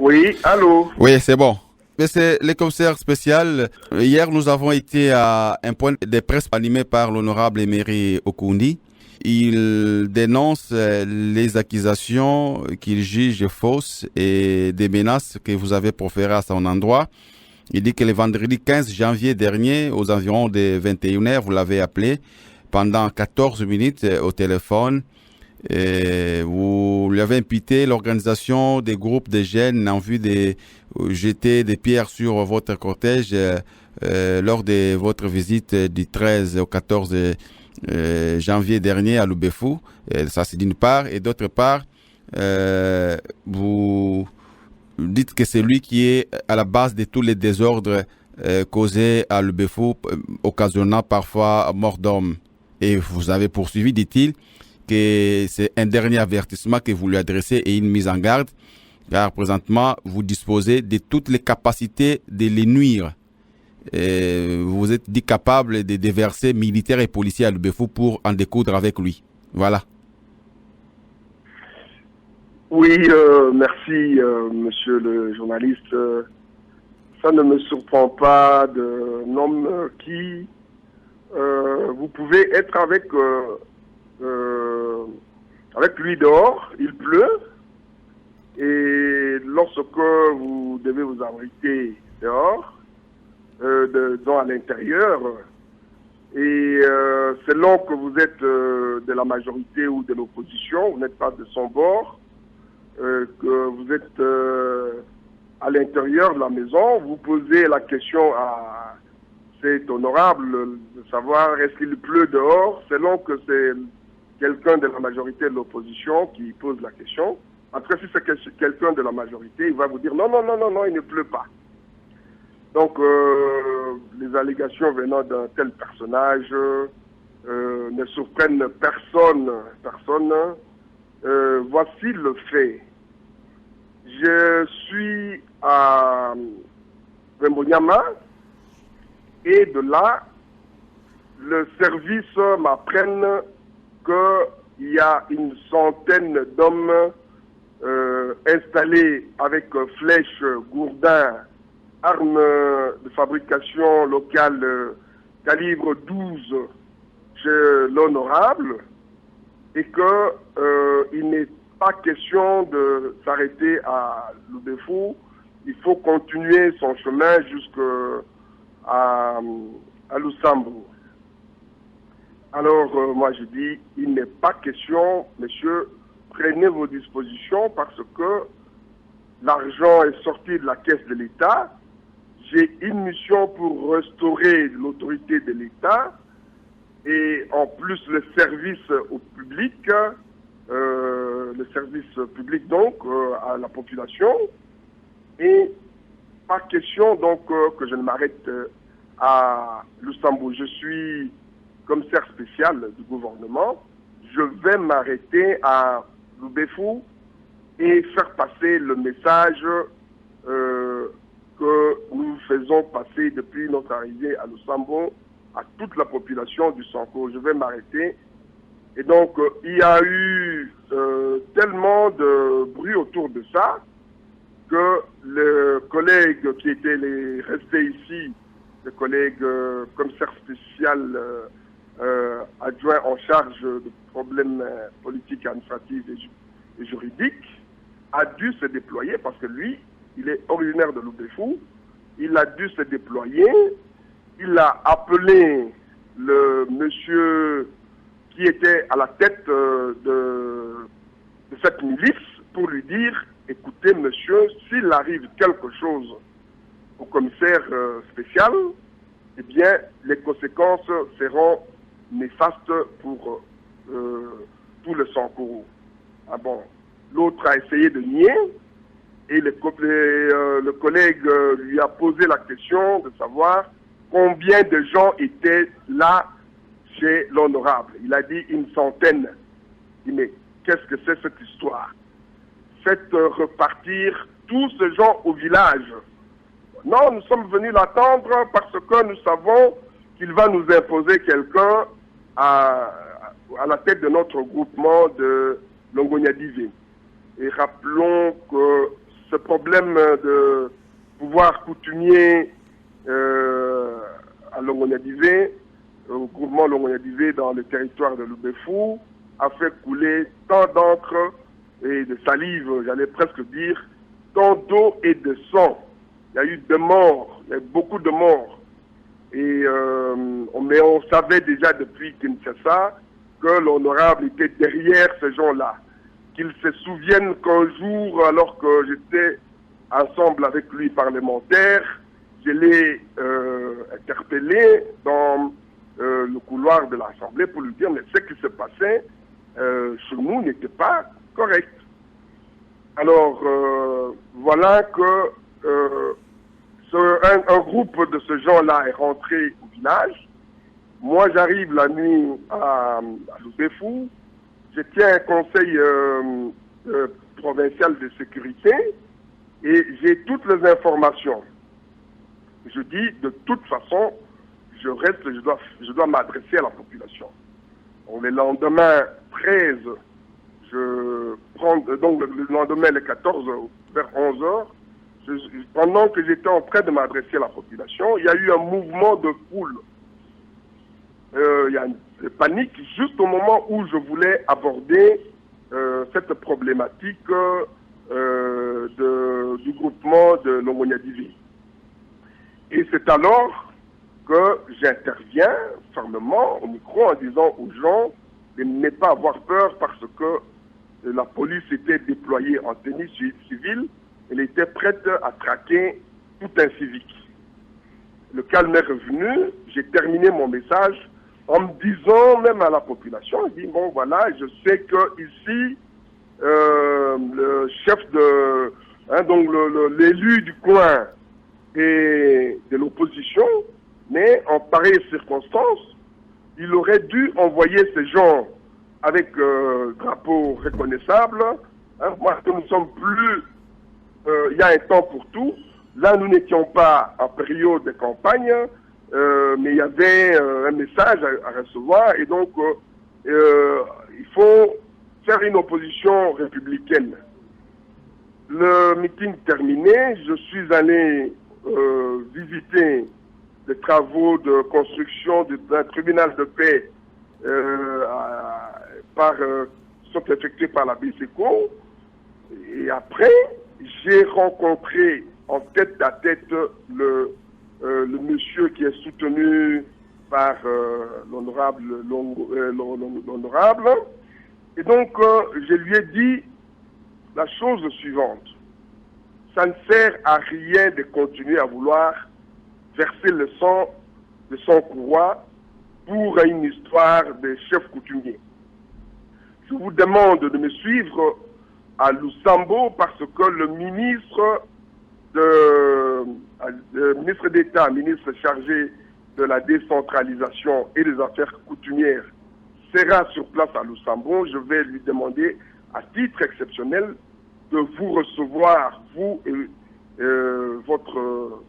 Oui, allô? Oui, c'est bon. Mais c'est le commissaire spécial. Hier, nous avons été à un point de presse animé par l'honorable Emery Okundi. Il dénonce les accusations qu'il juge fausses et des menaces que vous avez proférées à son endroit. Il dit que le vendredi 15 janvier dernier, aux environs de 21h, vous l'avez appelé pendant 14 minutes au téléphone. Et vous lui avez imputé l'organisation des groupes de jeunes en vue de jeter des pierres sur votre cortège lors de votre visite du 13 au 14 janvier dernier à Lubefou. Ça, c'est d'une part. Et d'autre part, vous dites que c'est lui qui est à la base de tous les désordres causés à Lubefou, occasionnant parfois mort d'homme. Et vous avez poursuivi, dit-il, que c'est un dernier avertissement que vous lui adressez et une mise en garde, car présentement, vous disposez de toutes les capacités de les nuire. Vous êtes dit capable de déverser militaires et policiers à Lubefou pour en découdre avec lui. Voilà. Oui, merci, monsieur le journaliste. Ça ne me surprend pas d'un homme qui, vous pouvez être avec lui dehors, il pleut, et lorsque vous devez vous abriter dehors, à l'intérieur, et selon que vous êtes de la majorité ou de l'opposition, vous n'êtes pas de son bord, que vous êtes à l'intérieur de la maison, vous posez la question à cet honorable de savoir est-ce qu'il pleut dehors, selon que c'est quelqu'un de la majorité de l'opposition qui pose la question. Après, si c'est quelqu'un de la majorité, il va vous dire non, il ne pleut pas. Donc, les allégations venant d'un tel personnage ne surprennent personne. Voici le fait. Je suis à Wembonyama et de là, le service m'apprenne qu'il y a une centaine d'hommes installés avec flèches, gourdins, armes de fabrication locale calibre 12 chez l'honorable et qu'il n'est pas question de s'arrêter à Lubefou. Il faut continuer son chemin jusqu'à Lusambo. Alors, moi je dis, il n'est pas question, monsieur, prenez vos dispositions parce que l'argent est sorti de la caisse de l'État. J'ai une mission pour restaurer l'autorité de l'État et en plus le service au public, donc à la population. Et pas question donc que je ne m'arrête à Lusambo. Je suis commissaire spécial du gouvernement. Je vais m'arrêter à Lubefou et faire passer le message que nous faisons passer depuis notre arrivée à Lusambo à toute la population du Sanko. Je vais m'arrêter. Et donc, il y a eu tellement de bruit autour de ça que le collègue qui était resté ici, le collègue commissaire spécial adjoint en charge de problèmes politiques, administratifs et juridiques, a dû se déployer parce que lui, il est originaire de Lubefou. Il a dû se déployer. Il a appelé le monsieur qui était à la tête de cette milice pour lui dire écoutez monsieur, s'il arrive quelque chose au commissaire spécial, eh bien les conséquences seront néfastes pour tout le Sankourou. Ah bon, l'autre a essayé de nier et le collègue lui a posé la question de savoir combien de gens étaient là chez l'honorable. Il a dit une centaine. Il dit mais qu'est-ce que c'est cette histoire? Faites repartir tous ces gens au village. Non, nous sommes venus l'attendre parce que nous savons qu'il va nous imposer quelqu'un à la tête de notre groupement de Longoniadivé. Et rappelons que ce problème de pouvoir coutumier à Longoniadivé, au groupement Longoniadivé dans le territoire de Loubefou, a fait couler tant d'encre et de salive, j'allais presque dire, tant d'eau et de sang. Il y a eu des morts, il y a eu beaucoup de morts. Et mais on savait déjà depuis Kinshasa que l'honorable était derrière ces gens-là. Qu'ils se souviennent qu'un jour, alors que j'étais ensemble avec lui parlementaire, je l'ai interpellé dans le couloir de l'Assemblée pour lui dire mais ce qui se passait chez nous n'était pas correct. Alors voilà que un groupe de ce genre-là est rentré au village. Moi j'arrive la nuit à Loubefou. Je tiens un conseil provincial de sécurité et j'ai toutes les informations. Je dis, de toute façon, je dois m'adresser à la population. Donc, le lendemain 13, donc le lendemain le 14, vers 11h, pendant que j'étais en train de m'adresser à la population, il y a eu un mouvement de foule. Il y a une panique juste au moment où je voulais aborder cette problématique du groupement de Longoniadivé. Et c'est alors que j'interviens fermement au micro en disant aux gens de ne pas avoir peur parce que la police était déployée en tenue civile, elle était prête à traquer tout un civique. Le calme est revenu, j'ai terminé mon message en me disant même à la population, je dis bon voilà, je sais que ici le chef de donc l'élu du coin et de l'opposition, mais en pareille circonstance, il aurait dû envoyer ces gens avec drapeau reconnaissable. Moi, que nous sommes plus, il y a un temps pour tout. Là, nous n'étions pas en période de campagne, mais il y avait un message à recevoir, et donc il faut faire une opposition républicaine. Le meeting terminé, je suis allé visiter les travaux de construction d'un tribunal de paix sont effectués par la BCECO. Et après, j'ai rencontré en tête à tête le monsieur qui est soutenu par l'honorable. Et donc, je lui ai dit la chose suivante. Ça ne sert à rien de continuer à vouloir verser le sang de son courroie pour une histoire de chef coutumier. Je vous demande de me suivre à Lusambo parce que le ministre d'État, ministre chargé de la décentralisation et des affaires coutumières, sera sur place à Lusambo. Je vais lui demander à titre exceptionnel de vous recevoir, vous et votre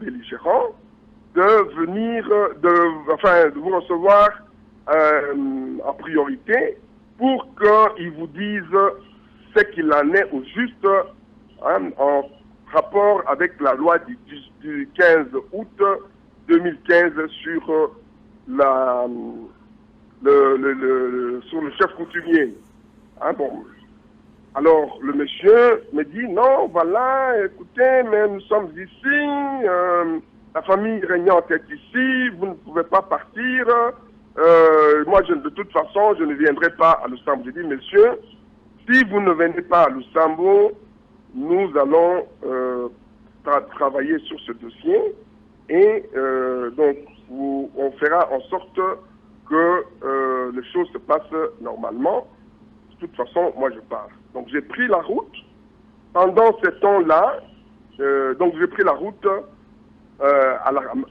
belligérant, de venir, de vous recevoir en priorité pour qu'ils vous disent ce qu'il en est au juste en rapport avec la loi du 15 août 2015 sur sur le chef coutumier. Bon. Alors, le monsieur me dit, non, voilà, écoutez, mais nous sommes ici, la famille régnante est ici, vous ne pouvez pas partir. Moi, de toute façon, je ne viendrai pas à Lusambo. J'ai dit, monsieur, si vous ne venez pas à Lusambo, nous allons travailler sur ce dossier et donc on fera en sorte que les choses se passent normalement. De toute façon, moi je pars. Donc j'ai pris la route. Pendant ce temps-là, donc j'ai pris la route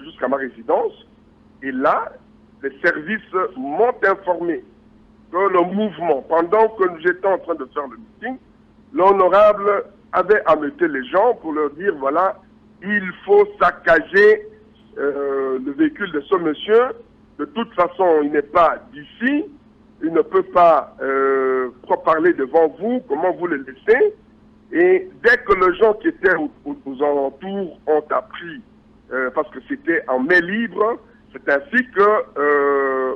jusqu'à ma résidence. Et là, les services m'ont informé que le mouvement, pendant que j'étais en train de faire le meeting, l'honorable avait ameuté les gens pour leur dire, voilà, il faut saccager le véhicule de ce monsieur. De toute façon, il n'est pas d'ici. Il ne peut pas parler devant vous, comment vous le laissez. Et dès que les gens qui étaient aux alentours ont appris, parce que c'était en main libre, c'est ainsi que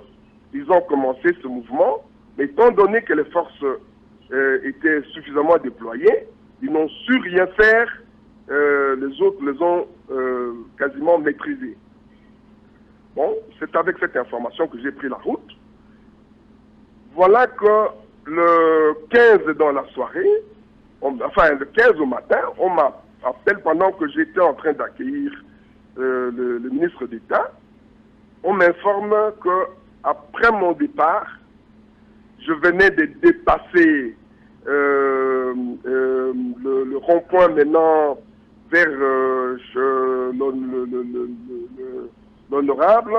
ils ont commencé ce mouvement. Mais étant donné que les forces étaient suffisamment déployées, ils n'ont su rien faire. Les autres les ont quasiment maîtrisés. Bon, c'est avec cette information que j'ai pris la route. Voilà que le 15 dans la soirée, le 15 au matin, on m'appelle pendant que j'étais en train d'accueillir le ministre d'État. On m'informe que après mon départ, je venais de dépasser le rond-point maintenant vers l'honorable.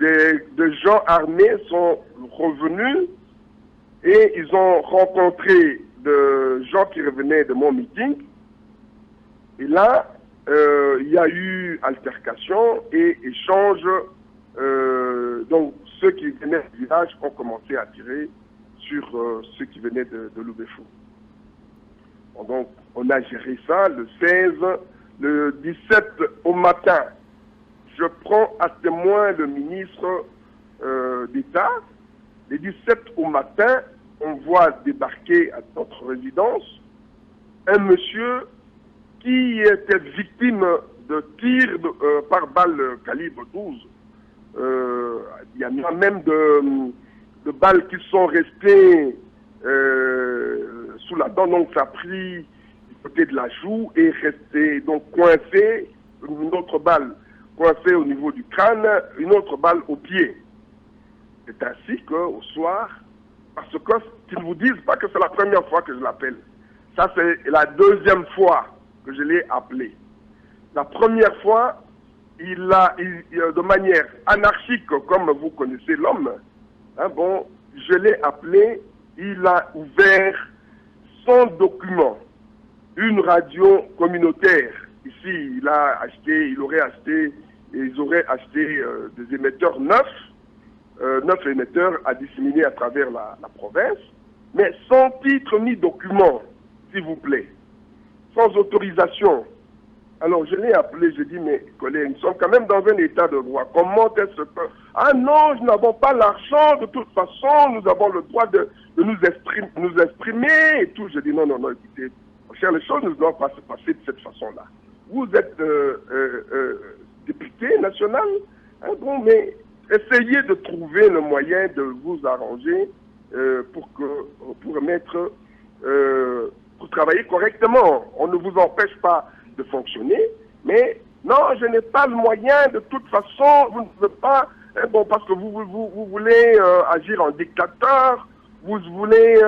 Des gens armés sont revenus et ils ont rencontré des gens qui revenaient de mon meeting. Et là, il y a eu altercation et échange. Donc, ceux qui venaient du village ont commencé à tirer sur ceux qui venaient de Loubefou. Bon, donc, on a géré ça le 16, le 17 au matin. Je prends à témoin le ministre d'État. Le 17 au matin, on voit débarquer à notre résidence un monsieur qui était victime de tirs par balle calibre 12. Il y en a même de balles qui sont restées sous la dent, donc ça a pris du côté de la joue et resté donc coincé, une autre balle coincée au niveau du crâne, une autre balle au pied. C'est ainsi qu'au soir, parce qu'ils ne vous disent pas que c'est la première fois que je l'appelle. Ça, c'est la deuxième fois que je l'ai appelé. La première fois, de manière anarchique, comme vous connaissez l'homme, hein, bon, je l'ai appelé, il a ouvert son document, une radio communautaire. Ici, ils auraient acheté des émetteurs neufs, 9 émetteurs à disséminer à travers la province, mais sans titre ni document, s'il vous plaît, sans autorisation. Alors je l'ai appelé, je dis, mais collègues, nous sommes quand même dans un état de droit. Comment est-ce que... Ah non, nous n'avons pas l'argent, de toute façon, nous avons le droit de nous exprimer et tout. Je dis, non, écoutez, cher, les choses ne doivent pas se passer de cette façon-là. Vous êtes député national, hein, bon, mais essayez de trouver le moyen de vous arranger pour travailler correctement. On ne vous empêche pas de fonctionner, mais non, je n'ai pas le moyen, de toute façon, vous ne pouvez pas, bon, parce que vous voulez agir en dictateur, vous voulez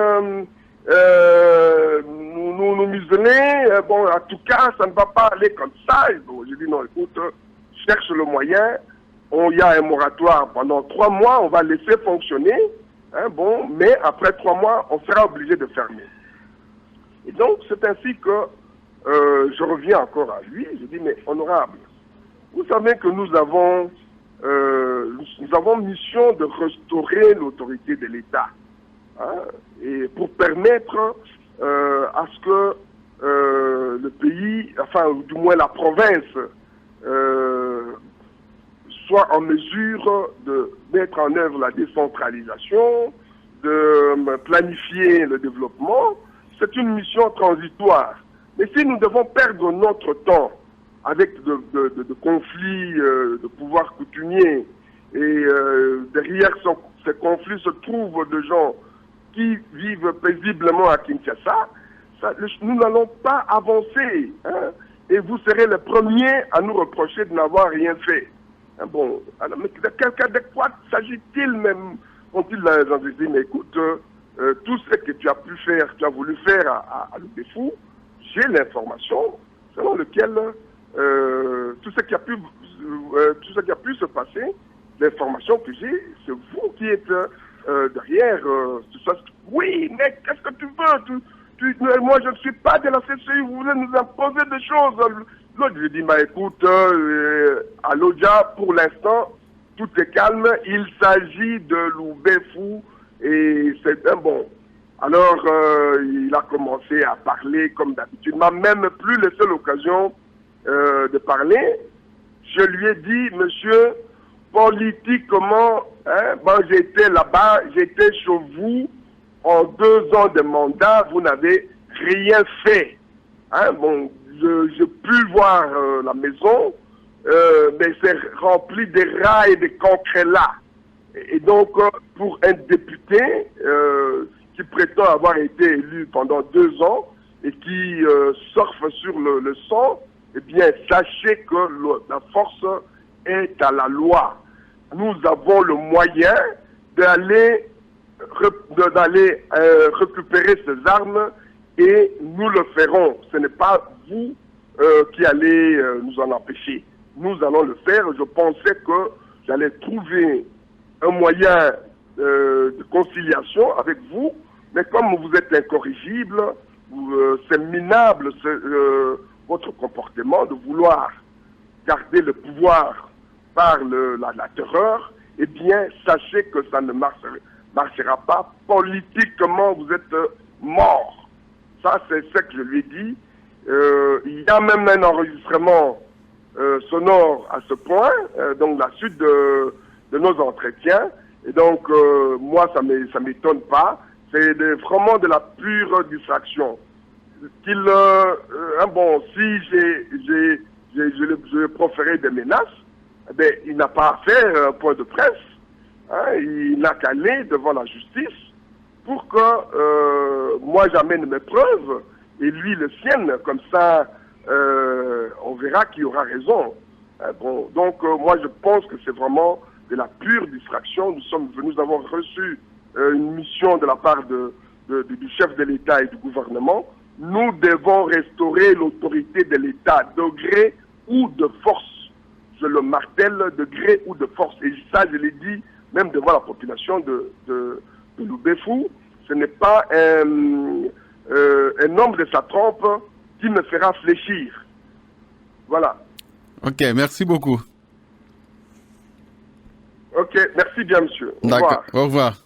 nous museler, bon, en tout cas, ça ne va pas aller comme ça. Et bon, je dis non, écoute, cherche le moyen, il y a un moratoire pendant 3 mois, on va laisser fonctionner, hein, bon, mais après 3 mois, on sera obligé de fermer. Et donc, c'est ainsi que je reviens encore à lui, je dis, mais honorable, vous savez que nous avons mission de restaurer l'autorité de l'État, hein, et pour permettre à ce que le pays, enfin, du moins la province, soit en mesure de mettre en œuvre la décentralisation, de planifier le développement. C'est une mission transitoire. Mais si nous devons perdre notre temps avec de conflits de pouvoir coutumiers et derrière ces conflits se trouvent des gens qui vivent paisiblement à Kinshasa, nous n'allons pas avancer. Hein, et vous serez les premiers à nous reprocher de n'avoir rien fait. Hein, bon, alors, mais de quoi s'agit-il même? Ont-ils dit, mais écoute, tout ce que tu as pu faire, tu as voulu faire à Loubefou, j'ai l'information selon laquelle tout ce qui a pu se passer, l'information que j'ai, c'est vous qui êtes derrière tout ça. Oui, mais qu'est-ce que tu veux? Moi, je ne suis pas de la CCI, vous voulez nous imposer des choses. L'autre, je dis, bah écoute, à l'Odja, pour l'instant, tout est calme. Il s'agit de Loubefou et c'est un bon. Alors, il a commencé à parler comme d'habitude. Il m'a même plus laissé l'occasion de parler. Je lui ai dit, monsieur, politiquement, hein, bon, j'étais là-bas, j'étais chez vous en 2 ans de mandat, vous n'avez rien fait. Hein, bon, je puis voir la maison, mais c'est rempli de rats et de concrets là. Et donc, pour un député qui prétend avoir été élu pendant 2 ans et qui surfe sur le sang, eh bien, sachez que la force est à la loi. Nous avons le moyen d'aller récupérer ces armes et nous le ferons. Ce n'est pas vous qui allez nous en empêcher. Nous allons le faire. Je pensais que j'allais trouver un moyen de conciliation avec vous, mais comme vous êtes incorrigible, c'est minable votre comportement de vouloir garder le pouvoir par la terreur, eh bien, sachez que ça ne marchera pas. Politiquement, vous êtes mort. Ça, c'est ce que je lui ai dit. Il y a même un enregistrement sonore à ce point, donc la suite de nos entretiens. Et donc, moi, ça m'étonne pas. C'est vraiment de la pure distraction. Bon, si j'ai proféré des menaces, ben, il n'a pas à faire un point de presse. Hein, il n'a qu'à aller devant la justice pour que moi j'amène mes preuves et lui les siennes. Comme ça, on verra qui aura raison. Hein, bon, donc, moi je pense que c'est vraiment de la pure distraction. Nous avons reçu une mission de la part du chef de l'État et du gouvernement. Nous devons restaurer l'autorité de l'État de gré ou de force. Je le martèle, de gré ou de force. Et ça, je l'ai dit même devant la population de Loubefou. Ce n'est pas un homme de sa trompe qui me fera fléchir. Voilà. Ok, merci beaucoup. Ok, merci bien, monsieur. D'accord, au revoir.